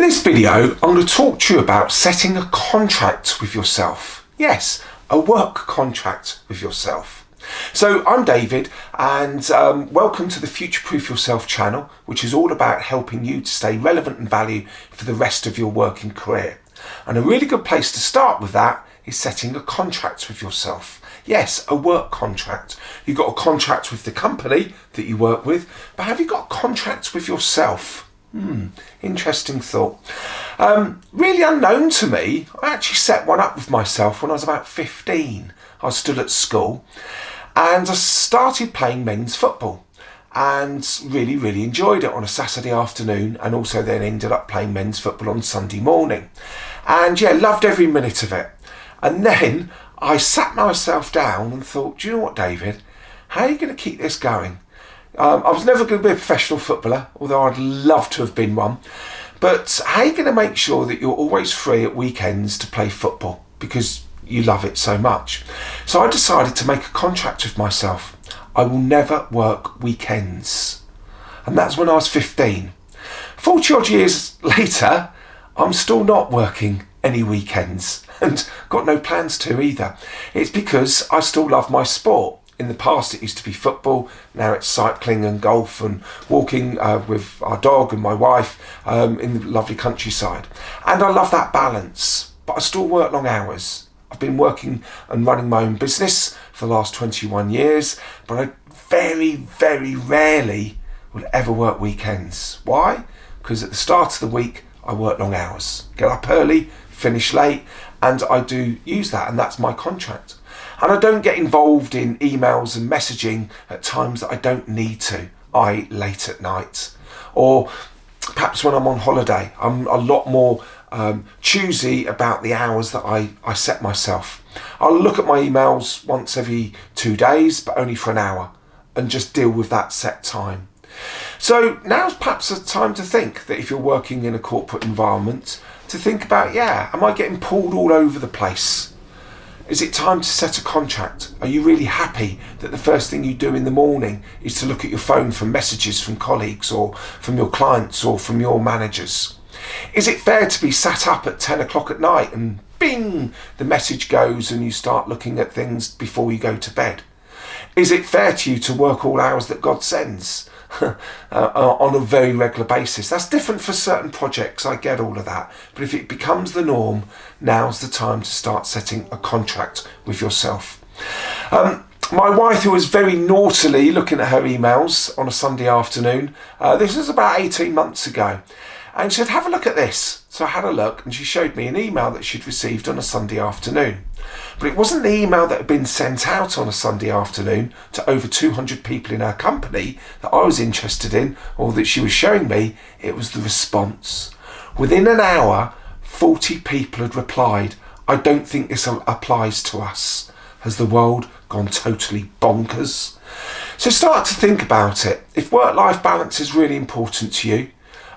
this video, I'm going to talk to you about setting a contract with yourself. Yes, a work contract with yourself. So I'm David, and welcome to the Future Proof Yourself channel, which is all about helping you to stay relevant and value for the rest of your working career. And a really good place to start with that is setting a contract with yourself. Yes, a work contract. You've got a contract with the company that you work with, but have you got a contract with yourself? Interesting thought. Really unknown to me, I actually set one up with myself when I was about 15. I stood at school and I started playing men's football and really enjoyed it on a Saturday afternoon, and also then ended up playing men's football on Sunday morning. And yeah, loved every minute of it. And then I sat myself down and thought, do you know what, David? How are you going to keep this going? I was never going to be a professional footballer, although I'd love to have been one. But how are you going to make sure that you're always free at weekends to play football because you love it so much? So I decided to make a contract with myself. I will never work weekends. And that's when I was 15. 40 odd years later, I'm still not working any weekends and got no plans to either. It's because I still love my sport. In the past it used to be football, now it's cycling and golf and walking with our dog and my wife in the lovely countryside. And I love that balance, but I still work long hours. I've been working and running my own business for the last 21 years, but I very rarely will ever work weekends. Why? Because at the start of the week I work long hours. Get up early, finish late, and I do use that, and that's my contract. And I don't get involved in emails and messaging at times that I don't need to, i.e. late at night. Or perhaps when I'm on holiday, I'm a lot more choosy about the hours that I set myself. I'll look at my emails once every 2 days, but only for an hour, and just deal with that set time. So now's perhaps a time to think that if you're working in a corporate environment, to think about, am I getting pulled all over the place? Is it time to set a contract? Are you really happy that the first thing you do in the morning is to look at your phone for messages from colleagues or from your clients or from your managers? Is it fair to be sat up at 10 o'clock at night and bing, the message goes and you start looking at things before you go to bed? Is it fair to you to work all hours that God sends on a very regular basis? That's different for certain projects, I get all of that. But if it becomes the norm, now's the time to start setting a contract with yourself. My wife, who was very naughtily looking at her emails on a Sunday afternoon, this was about 18 months ago, and she said, have a look at this. So I had a look, and she showed me an email that she'd received on a Sunday afternoon. But it wasn't the email that had been sent out on a Sunday afternoon to over 200 people in her company that I was interested in, or that she was showing me. It was the response. Within an hour, 40 people had replied, I don't think this applies to us. Has the world gone totally bonkers? So start to think about it. If work-life balance is really important to you,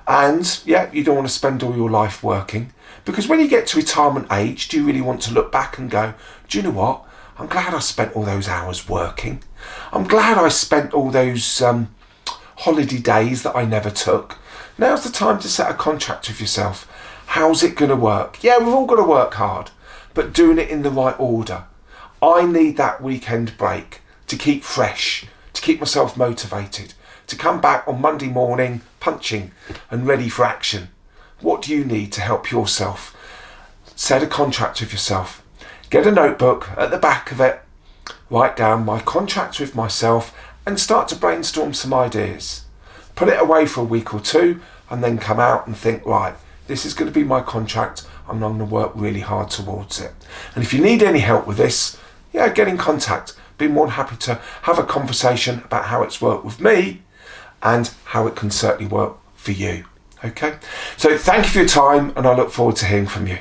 and you don't want to spend all your life working, because when you get to retirement age, do you really want to look back and go, do you know what? I'm glad I spent all those hours working. I'm glad I spent all those holiday days that I never took. Now's the time to set a contract with yourself. How's it going to work? Yeah, we've all got to work hard, but doing it in the right order. I need that weekend break to keep fresh, to keep myself motivated, to come back on Monday morning punching and ready for action. What do you need to help yourself? Set a contract with yourself. Get a notebook, at the back of it, write down my contract with myself and start to brainstorm some ideas. Put it away for a week or two and then come out and think, right, this is going to be my contract. I'm going to work really hard towards it. And if you need any help with this, get in contact. Be more than happy to have a conversation about how it's worked with me and how it can certainly work for you. Okay? So thank you for your time, and I look forward to hearing from you.